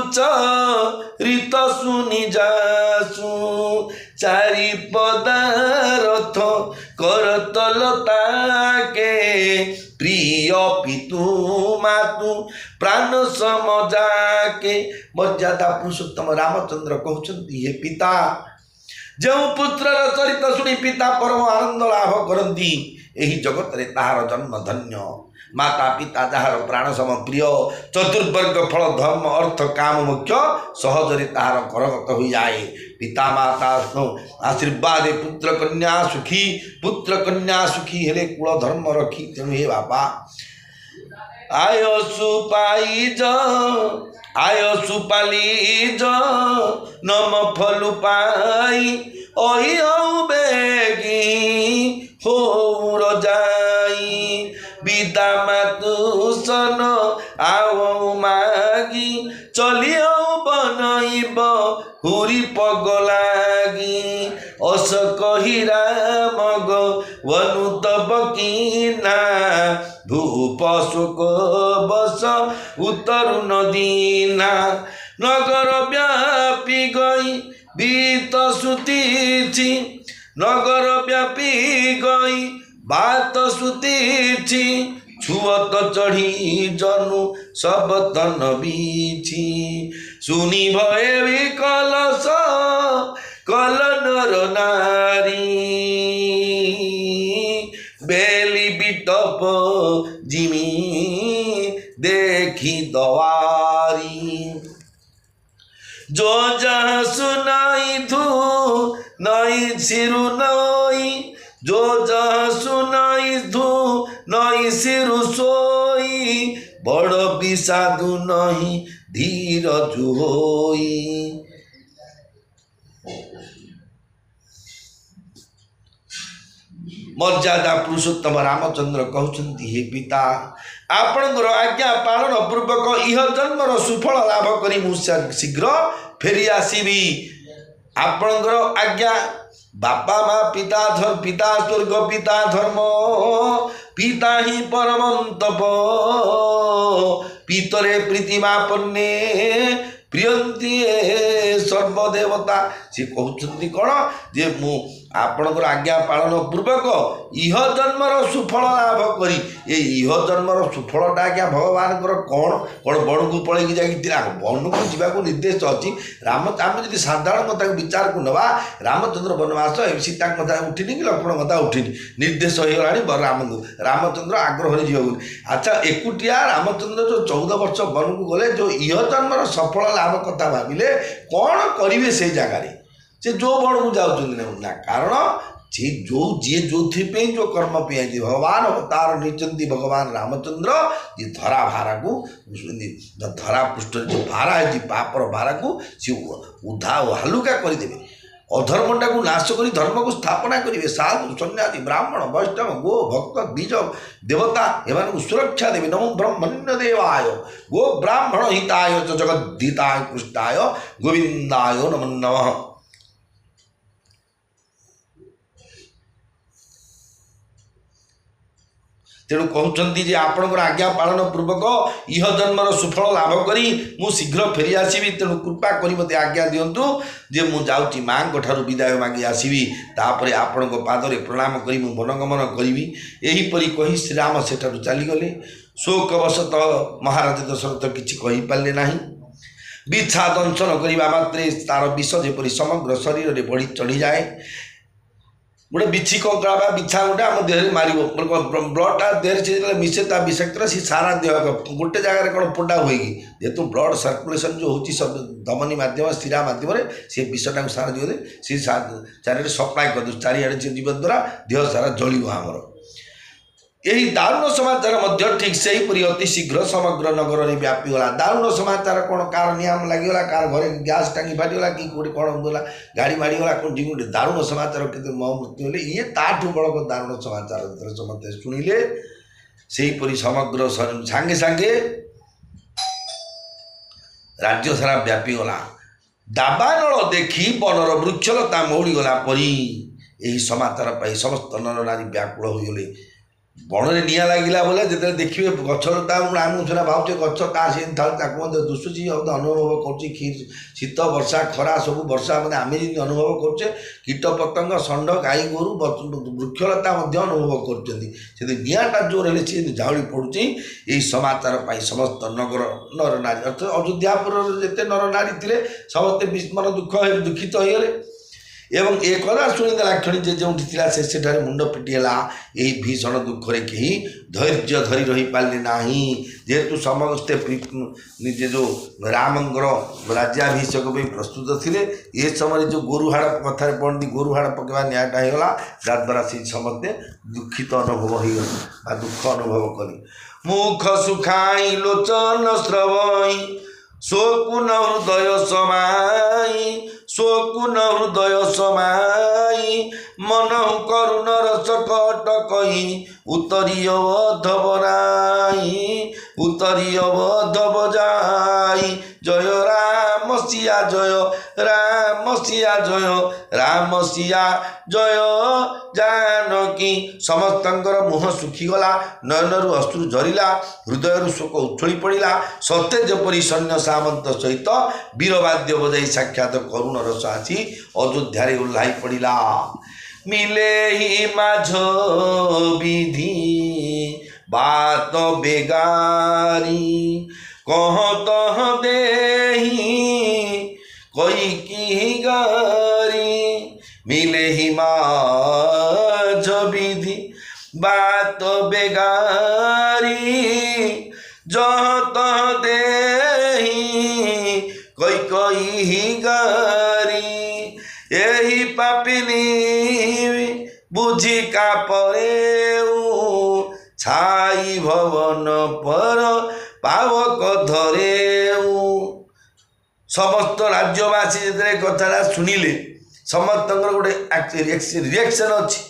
ऋत सुनि जासु चारि पदारथ कर तलता के प्रिय पितु मातु प्राण समझा के मर्यादा पुरुषोत्तम रामचंद्र कहते हे पिता जो पुत्र चरित शुणी पिता परम आनंद लाभ करती यही जगत रे ताहार जन्म धन्य माता पिता जार प्राण सम प्रिय चतुर्वर्ग फल धर्म अर्थ काम मुख्य सहजरे ताहार करगत हो जाए पिता माता आशीर्वाद पुत्र कन्या सुखी हेले कुल धर्म रखी तेणु हे बापा आयसु पाई आय सुपाली नम फलु पाई ओहि बेगी हो रजाई विदा मातु सन आओ मागी चली बनईब हुरी पगलागी अस कही रामग वनु तब कीना भूप शोक बस उतरु नदीना नगर व्यापी गई बीत सुतीछि नगर व्यापी गई बात सुतीछि छुअत चढ़ी जनु सब तन बीछि सुनी भय विकलस कल नर नारी बेली बिटप जिमी देखी दवारी जो जहाँ सुनाई धू नई सिरु नई जो जहाँ सुनाई धू नई सिरु सोई बड़ विषादु नहीं धीर जुहोई मर्यादा पुरुषोत्तम रामचंद्र कहते हे पिता आपणकर आज्ञा पालन पूर्वक इह जन्मर सुफल लाभ करी मु शीघ्र फेरी आसबि आपणकर आज्ञा बापा माँ पिता स्वर्ग पिता धर्म पिता ही परम तप पितरे प्रीतिमापन्ने प्रियंती सर्वदेवता सी कहते कौन जे मु आपणकर आज्ञा पालन पूर्वक इह जन्मर सुफल लाभ करी ये इह जन्मर सुफलटा आज्ञा भगवान कौन कौन बन को पलैक जा वन को जावाक निर्देश अच्छी राम आम जी साधारण कथा विचार को नवा रामचंद्र वनवास सीता कथा उठिनी कि लक्ष्मण कथा उठिनी निर्देश हो गला राम को रामचंद्र आग्रह जीव अच्छा एकुटिया रामचंद्र जो 14 वर्ष वन को गले जो इह जन्मर सफल लाभ कथा भाविले कौन करेंगे से जगार से जो बड़ को जाऊँ कारण जे जो जो कर्म पे भगवान अवतार नहीं भगवान रामचंद्र ये धरा भारा को धरा पृष्ठ जो भारा है पापर भारा को सी उधा हालुका करदे अधर्मटा को नाश कर धर्म को स्थापना करेंगे साधु सन्यासी ब्राह्मण वैष्णव गो भक्त बीज देवता एवं सुरक्षा देवी नमो ब्रह्मण्य देवाय गो ब्राह्मण हिताय जगद्धिताय कृष्णाय गोविंदाय नमो नमः। तेणु कहते जे आपणकर आज्ञा पालन पूर्वक इह जन्मर सुफल लाभ करी मु शीघ्र फेरी आसबि तेणु कृपा करी मते आज्ञा दियंतु जे मु जाउची मां ठारू विदाय मागी आसबि तापरे आपणक पादरे प्रणाम करी मु वनगमन करी एहीपरि कही श्रीराम सेठारू चलीगले शोकवशतः महाराज दशरथ किछि कहि पारले नाही बिछा दंशन करने मात्रे तार विष जेपरी समग्र शरीर में बढ़ी चढ़ी जाए गोटे बिछी कंकड़ा बा बिछा गोटे आम देह मार ब्लडटा देह से मिसे ता विषाक्त सी सारा देह गोटे जगार कौन पोटा हुए कि जेहेतु ब्लड सर्कुलेसन जो होती सब धमनी मध्यम शिरा मध्यम सी विषटा सारा दिए सी चारिटे सप्लाय कर चारिड़े जीव द्वारा देह सारा जलिव आमर यही दारुण समाचार मध्य ठीक से हीपरी अति शीघ्र समग्र नगर में व्यापीगला दारुण समाचार कौन कार नियम लगिगला कार घरे गैस टांगी फाटीगला कि कौटे कौन गला गाड़ी मारीगला कौन गोटे दारुण समाचार के मृत्यु हेले ये ताठू बड़ दारुण समाचार समस्ते शुणिले सेहीपरि समग्र सांगे सांगे राज्य सारा व्यापीगला दाबानल देखी बनर वृक्षलता मौड़ीगला परी यही समाचार पाई समस्त नर नारी व्याकुल होगले बणरे निआ लगिला बोले जो देखिए गछलता आम सीना भावचे गछ का दुसुची अनुभव कर शीत वर्षा खरा सब वर्षा मैंने आम जी अनुभव करुचे कीट पतंग षंड गाई गोरु वृक्षलता अनुभव कर निआटा जोर है सी झाउली पड़ुची यही समाचार पाई समस्त नगर नर नारी अर्थात अयोध्यापुर जिते नर नारी थे समस्ते मन दुखित हो गले एवं एक कथा शुणीदेला क्षणी जो से मुंड पिटिगला यही भीषण दुखरे कहीं धैर्य धरी रही पारे ना जेहेतु समस्ते निजे जो रामंगर राज्याभिषेक प्रस्तुत थे ये समय जो गोरुहाड़ कथार पढ़ती गोरुहाड़ पकेवा न्यायटा होगा जद्वारा से समस्ते दुखित अनुभव हो दुख अनुभव कले मुख सुखाई लोचन स्रवई शोकुन हृदय समाई शोकुन हृदय समाई मन करुण रस कटकई उतरी अवधव राई उतरी अवधव जाई जय राम सिया जय राम सिया जय राम सिया जय जानकी समस्तंकर मुह सुखीगला नयनरु अश्रु झरिला हृदय शोक उछली पड़ा सत्य जपरी सैन्य सामंत सहित वीरवाद्य बजाई साक्षात करुण रस आसी अयोध्या ओह्लाई पड़ा मिले ही माझ विधि बात बेगारी कह तह देही कोई की गारी मिले ही माझ विधि बात बेगारी जह तह देही कोई कोई गारी यही पापिनी बुझी का परे छाई भवन पर पावक धरे समस्त राज्यवासी जो कथा शुणिले समस्त गोटे रिएक्शन अच्छी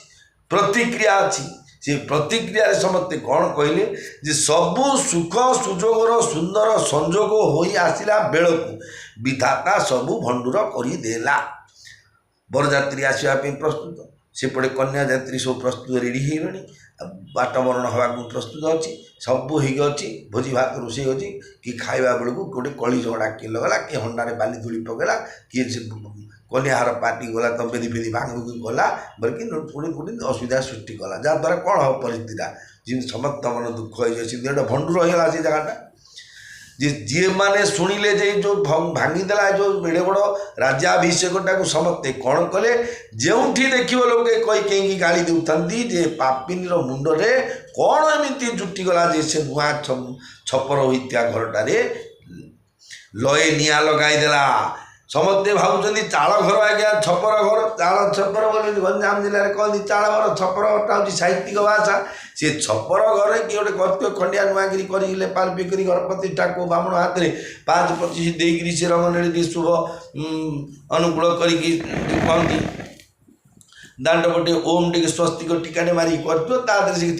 प्रतिक्रिया अच्छी से प्रतिक्रिया समस्ते कौन कहले जे सबू सुख सुजोगर सुंदर संजोग हो आसला बेलू विधाता सबू भंडूर करदेला बरजात्री आसवाई प्रस्तुत सेपटे कन्या यात्री सब प्रस्तुत रेडी हो बाटमरण हवा प्रस्तुत अच्छी सबू होगी भोजी भात रोषे अच्छी कि खावा बेलू गोटे कली झगड़ा किए लगला किए हंडारे बाली धूली पकेला किए कन्याहार पार्टी गला तो बेदी फेदी भांग गला बोलिकी पुणी पुणी असुविधा सृष्टि कला जहाँद्वारा कौन हम परिस्थिति जी समस्त मन दुख हो गोटे भंडूर होगा से जगहटा जी मैंने शुणिले जो भांगीदेला जो बेड़े बड़ राज्याभिषेकटा को समस्ते कौन कले जो देख लोके कई कहीं गाड़ी देउथंती जे पापिनीर मुंडरे कौन एमती जुटिगला जे से नुआ छपर होता घरटारे लय निआ लगाईदेला समस्ते भावुं चाल घर आज्ञा छपर घर चाल छपर बोले गंजाम जिले में कहती चाल घर छपर घरटा हूँ साहित्यिक भाषा सी छपर घर कि गोटे करते खंडिया नुआगिरी कर पाल बिक्री घर प्रतिष्ठा को ब्राह्मण हाथ में 5-25 देकर से रंगनेड़ी शुभ अनुकूल करती दांडपटे ओम टे स्वस्तिक टीकाटे मारिक कर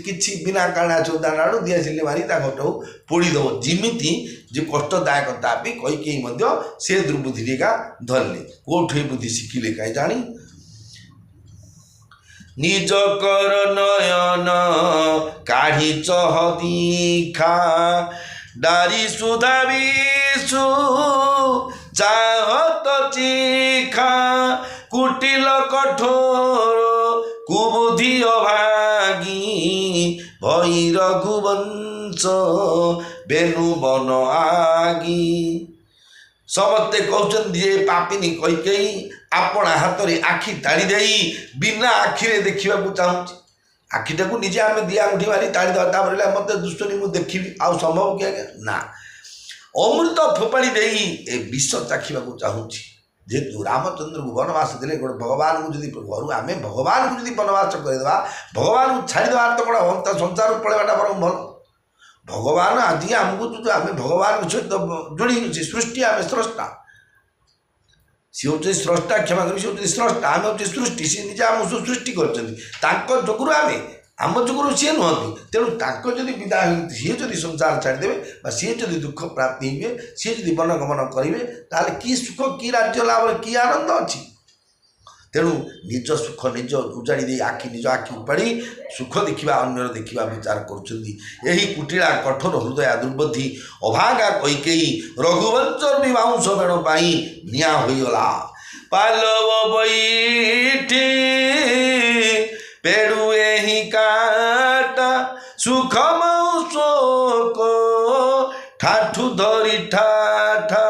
कि बिना काणा छो दांडा दिआसिले मारी घट पोड़ीदेव जिमिति जो कष्टदायकता भी कई कहीं से दुर्बुद्धि का धरले कौटे बुद्धि शिखिले कहीं जानी निज कर नयन काढ़ी चह दीखा डारी सुधा विषु चाहत चिखा कुटिल कठोर कुबुद्धि अभागी भई रघुवंश बेनु बन आगी ସମସ୍ତେ କହୁଛନ୍ତି ଯେ ପାପିନୀ କୈକେୟୀ ଆପଣା ହାତରେ ଆଖି ତାଡ଼ି ଦେଇ ବିନା ଆଖିରେ ଦେଖିବାକୁ ଚାହୁଁଛି। ଆଖିଟାକୁ ନିଜେ ଆମେ ଦିଆ ଉଠି ମାରି ତାଡ଼ିଦେବା, ତାପରେ ମୋତେ ଦୁଷ୍ଟନି ମୁଁ ଦେଖିବି, ଆଉ ସମ୍ଭବ କି ଆଜ୍ଞା? ନା। ଅମୃତ ଫୋପାଡ଼ି ଦେଇ ଏ ବିଷ ଚାଖିବାକୁ ଚାହୁଁଛି। ଯେହେତୁ ରାମଚନ୍ଦ୍ରଙ୍କୁ ବନବାସ ଦେଲେ, ଗୋଟେ ଭଗବାନଙ୍କୁ ଯଦି ଘରୁ ଆମେ ଭଗବାନଙ୍କୁ ଯଦି ବନବାସ କରିଦେବା, ଭଗବାନଙ୍କୁ ଛାଡ଼ିଦେବା ତ କ'ଣ ହନ୍ତା ସଂସାରକୁ ପଳେଇବାଟା ବରଂ ଭଲ। ଭଗବାନ ଆଜି ଆମକୁ ଆମେ ଭଗବାନଙ୍କ ସହିତ ଯୋଡ଼ି ହେଉଛି ସୃଷ୍ଟି, ଆମେ ସ୍ରଷ୍ଟା। ସିଏ ହେଉଛନ୍ତି ସ୍ରଷ୍ଟା, କ୍ଷମା କରିବି, ସିଏ ହେଉଛନ୍ତି ସ୍ରଷ୍ଟା, ଆମେ ହେଉଛୁ ସୃଷ୍ଟି। ସିଏ ନିଜେ ଆମକୁ ସବୁ ସୃଷ୍ଟି କରିଛନ୍ତି, ତାଙ୍କ ଯୋଗୁରୁ ଆମେ, ଆମ ଯୋଗୁରୁ ସିଏ ନୁହନ୍ତି। ତେଣୁ ତାଙ୍କ ଯଦି ବିଦାୟ ହୁଅନ୍ତି, ସିଏ ଯଦି ସଂସାର ଛାଡ଼ିଦେବେ ବା ସିଏ ଯଦି ଦୁଃଖ ପ୍ରାପ୍ତି ହୁଏ, ସିଏ ଯଦି ବନଗମନ କରିବେ, ତାହେଲେ କି ସୁଖ, କି ରାଜ୍ୟ ଲାଭରେ କି ଆନନ୍ଦ ଅଛି? ତେଣୁ ନିଜ ସୁଖ ନିଜ ଉଜାଡ଼ି ଦେଇ ନିଜ ଆଖି ଉପାଡ଼ି ସୁଖ ଦେଖିବା, ଅନ୍ୟର ଦେଖିବା ବିଚାର କରୁଛନ୍ତି। ଏହି କୁଟିଳା କଠୋର ହୃଦୟା ଦୁର୍ବୃଦ୍ଧି ଅଭାଗା କୈକେୟୀ ରଘୁବଂଶର ବିବାଂଶ ବେଣ ପାଇଁ ନିଆଁ ହୋଇଗଲା। ପାଲବ ବୈଠି ପେଡ଼ୁ ଏହି କାଟା ସୁଖ ମୌଶୋକ ଠାଠୁ ଧରି ଠାଠା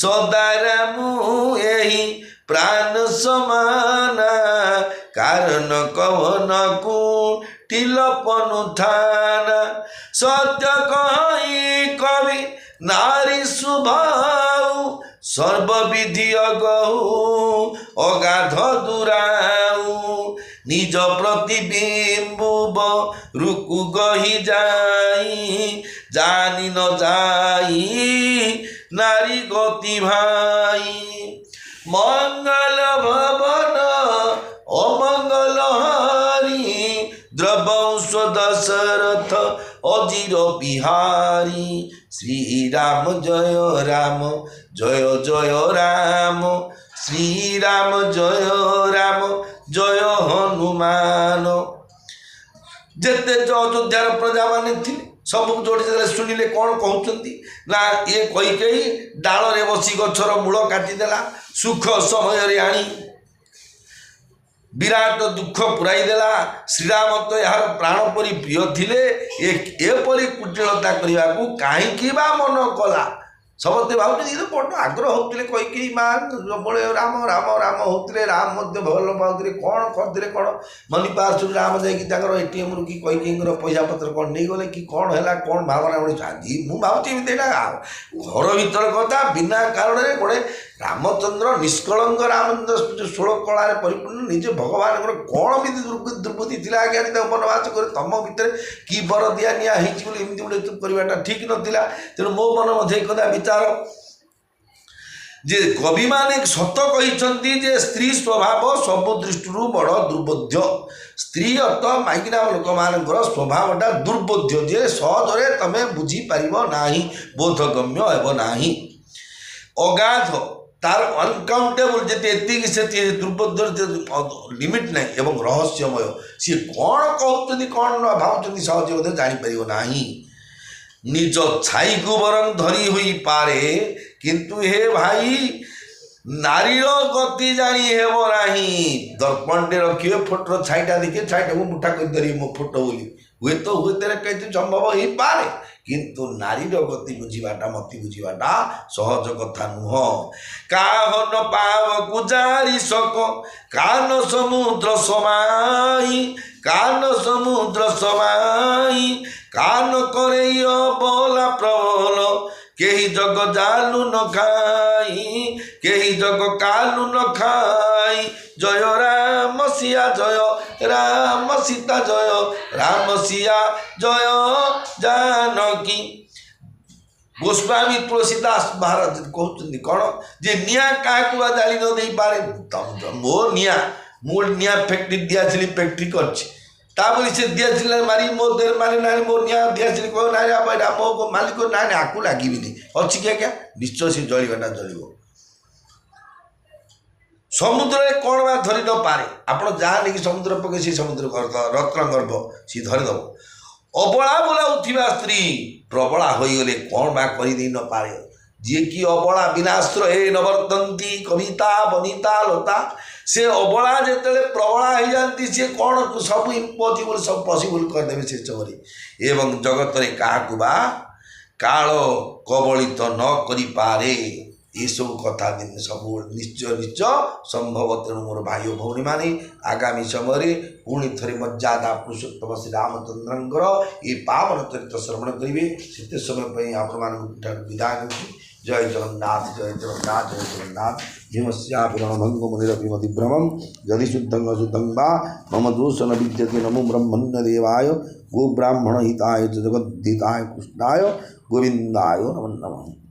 ସଦାରା ମୁଁ ଏହି ପ୍ରାଣ ସମାନା କାରଣ କବନକୁ ଟିଲପନୁ ଥାନା ସତ୍ୟ କହି କବି ନାରୀ ସୁଭାଉ ସର୍ବବିଧି ଅଗହୁ ଅଗାଧ ଦୂରାଉ ନିଜ ପ୍ରତିବିମ୍ବୁବ ରୁକୁ ଗହି ଯାଇ ଜାନି ନ ଯାଇ ନାରୀ ଗତି ଭାଇ ମଙ୍ଗଳ ଭବନ ଅମଙ୍ଗଳ ହାରି ଦ୍ରବଂଶ ଦଶରଥ ଅଜିର ବିହାରୀ ଶ୍ରୀରାମ ଜୟ ରାମ ଜୟ ଜୟ ରାମ ଶ୍ରୀରାମ ଜୟ ରାମ ଜୟ ହନୁମାନ। ଯେତେ ଅଯୋଧ୍ୟାର ପ୍ରଜାମାନେ ଥିଲେ ସବୁ ଯୋଡ଼ି ଶୁଣିଲେ କ'ଣ କହୁଛନ୍ତି ନା, ଏ କୈକେୟୀ ଡାଳରେ ବସି ଗଛର ମୂଳ କାଟିଦେଲା, ସୁଖ ସମୟରେ ଆଣି ବିରାଟ ଦୁଃଖ ପୁରାଇ ଦେଲା। ଶ୍ରୀରାମ ତ ଏହାର ପ୍ରାଣ ପରି ପ୍ରିୟ ଥିଲେ, ଏପରି କୁଟିଳତା କରିବାକୁ କାହିଁକି ବା ମନ କଲା? ସମସ୍ତେ ଭାବୁଛନ୍ତି ଇଏ ତ ବଡ଼ ଆଗ୍ରହ ହେଉଥିଲେ, କୈକେୟୀ ମା ସବୁବେଳେ ରାମ ରାମ ରାମ ହେଉଥିଲେ, ରାମ ମଧ୍ୟ ଭଲ ପାଉଥିଲେ, କ'ଣ କରିଥିଲେ କ'ଣ ମନିପାର୍ଶ୍ୱରୁ ରାମ ଯାଇକି ତାଙ୍କର ATMରୁ କି କୈକେୟୀଙ୍କର ପଇସା ପତ୍ର କ'ଣ ନେଇଗଲେ କି କ'ଣ ହେଲା, କ'ଣ ଭାବନା ଗୋଟେ ଆଜି ମୁଁ ଭାବୁଛି ଏମିତି ଏଇଟା ଘର ଭିତର କଥା। ବିନା କାରଣରେ ଗୋଟେ ରାମଚନ୍ଦ୍ର ନିଷ୍କଳଙ୍କ ରାମଚନ୍ଦ୍ର 16 କଳାରେ ପରିପୂର୍ଣ୍ଣ, ନିଜେ ଭଗବାନଙ୍କର କ'ଣ ଏମିତି ଦୁର୍ବୁଦ୍ଧି ଥିଲା ଆଜ୍ଞା ତାଙ୍କୁ ବନବାସ କରି ତମ ଭିତରେ କି ବର ଦିଆ ନିଆ ହେଇଛି ବୋଲି ଏମିତି ଗୋଟେ କରିବାଟା ଠିକ୍ ନଥିଲା। ତେଣୁ ମୋ ମନ ମଧ୍ୟ ଏକଥା ବିଚାର ଯେ କବିମାନେ ସତ କହିଛନ୍ତି ଯେ ସ୍ତ୍ରୀ ସ୍ୱଭାବ ସବୁ ଦୃଷ୍ଟିରୁ ବଡ଼ ଦୁର୍ବୋଧ୍ୟ। ସ୍ତ୍ରୀ ଅର୍ଥ ମାଇକିନା ଲୋକମାନଙ୍କର ସ୍ୱଭାବଟା ଦୁର୍ବୋଧ୍ୟ, ଯେ ସହଜରେ ତମେ ବୁଝିପାରିବ ନାହିଁ, ବୋଧଗମ୍ୟ ହେବ ନାହିଁ, ଅଗାଧ, ତାର ଅନକାଉଣ୍ଟେବଲ୍ ଯେତେ ଏତିକି ସେତିକି ଦୁର୍ବୋଧ୍ୟର ଲିମିଟ୍ ନାହିଁ ଏବଂ ରହସ୍ୟମୟ। ସିଏ କ'ଣ କହୁଛନ୍ତି କ'ଣ ନ ଭାବୁଛନ୍ତି ସହଜେ ମଧ୍ୟ ଜାଣିପାରିବ ନାହିଁ। ନିଜ ଛାଇକୁ ବରଂ ଧରି ହୋଇପାରେ, କିନ୍ତୁ ହେ ଭାଇ ନାରୀର ଗତି ଜାଣି ହେବ ନାହିଁ। ଦର୍ପଣଟେ ରଖିବେ, ଫଟୋର ଛାଇଟା ଦେଖିବେ, ଛାଇଟାକୁ ମୁଠା କରି ଧରିବେ ମୋ ଫଟୋ ବୋଲି, ହୁଏତ କେତେ ସମ୍ଭବ ହେଇପାରେ, କିନ୍ତୁ ନାରୀର ଗତି ବୁଝିବାଟା ମତି ବୁଝିବାଟା ସହଜ କଥା ନୁହଁ। କାହନ ପାବକୁ ଜାରି ସକ କାନ ସମୁଦ୍ର ସମାଇ, କାନ ସମୁଦ୍ର ସମାଇ କାନ କରେଇ ଅବଲା ପ୍ରବଳ କେହି ଜଗ ଜାଲୁ ନ ଖାଇ, କେହି ଜଗ କାଲୁ ନ ଖାଇ। ଜୟ ରାମ ସିଆ ଜୟ ରାମ ସୀତା ଜୟ ରାମ ସିଆ ଜୟ ଜାନକୀ। ଗୋସ୍ୱାମୀ ତୁଳସୀଦାସ ମହାରାଜ କହୁଛନ୍ତି କ'ଣ ଯେ ନିଆଁ କାହାକୁ ବା ଜାଳି ନ ଦେଇପାରେ। ମୋ ନିଆଁ, ମୁଁ ନିଆଁ ଫ୍ୟାକ୍ଟ୍ରି ଦିଆସିଲି ଫ୍ୟାକ୍ଟ୍ରି କରିଛି, ତା ବୋଲି ସେ ଦିଆସିଲି ମାରି ମୋ ଦେହରେ ମାରି ନାହିଁ, ମୋ ନିଆଁ ଦିଆସିଲି କହିବ ନାଇଁ ଏଇଟା ମୋ ମାଲିକ ନାଇଁ ଆକୁ ଲାଗିବିନି, ଅଛି କି ଆଜ୍ଞା? ନିଶ୍ଚୟ ସେ ଜଳିବାଟା ଜଳିବ। ସମୁଦ୍ରରେ କ'ଣ ବା ଧରି ନପାରେ, ଆପଣ ଯାହା ନେଇକି ସମୁଦ୍ର ପକେଇ ସେ ସମୁଦ୍ର ରତ୍ନଗର୍ଭ ସିଏ ଧରିଦେବ। ଅବଳା ବୋଲାଉଥିବା ସ୍ତ୍ରୀ ପ୍ରବଳା ହୋଇଗଲେ କ'ଣ ବା କରିଦେଇ ନପାରେ। ଯିଏକି ଅବଳା ବିନାଶ୍ର ଏ ନବର୍ତ୍ତନ୍ତି କବିତା ବନିତା ଲତା, ସେ ଅବଳା ଯେତେବେଳେ ପ୍ରବଳା ହେଇଯାନ୍ତି ସିଏ କ'ଣ ସବୁ ଇମ୍ପସିବଲ୍ ସବୁ ପସିବୁଲ୍ କରିଦେବେ ସେ ସମୟରେ। ଏବଂ ଜଗତରେ କାହାକୁ ବା କାଳ କବଳିତ ନ କରିପାରେ। ଏସବୁ କଥା ଦିନ ସବୁ ନିଶ୍ଚୟ ନିଶ୍ଚୟ ସମ୍ଭବ। ତେଣୁ ମୋର ଭାଇ ଓ ଭଉଣୀମାନେ ଆଗାମୀ ସମୟରେ ପୁଣି ଥରେ ମର୍ଯ୍ୟାଦା ପୁରୁଷୋତ୍ତମ ଶ୍ରୀରାମଚନ୍ଦ୍ରଙ୍କର ଏ ପାବନ ଚରିତ୍ର ଶ୍ରବଣ କରିବେ। ସେତେ ସମୟ ପାଇଁ ଆପଣମାନଙ୍କୁ ଠାରୁ ବିଦାୟ ଦେଉଛି। ଜୟ ଜଗନ୍ନାଥ, ଜୟ ଜଗନ୍ନାଥ, ଜୟ ଜଗନ୍ନାଥ। ଭୀମସ୍ୟାପିରଣ ମୁନିରପିମତି ଭ୍ରମಂ ଯଦି ଶୁଦ୍ଧଂ ଅଶୁଦ୍ଧଂ ବା ମମ ଦୋଷନ ବିଦ୍ୟତେ ନମୋ ବ୍ରହ୍ମଣ୍ୟ ଦେବାୟ ଗୋ ବ୍ରାହ୍ମଣ ହିତାୟ ଜଗଦ୍ଧିତାୟ କୃଷ୍ଣାୟ ଗୋବିନ୍ଦାୟ ନମଃ।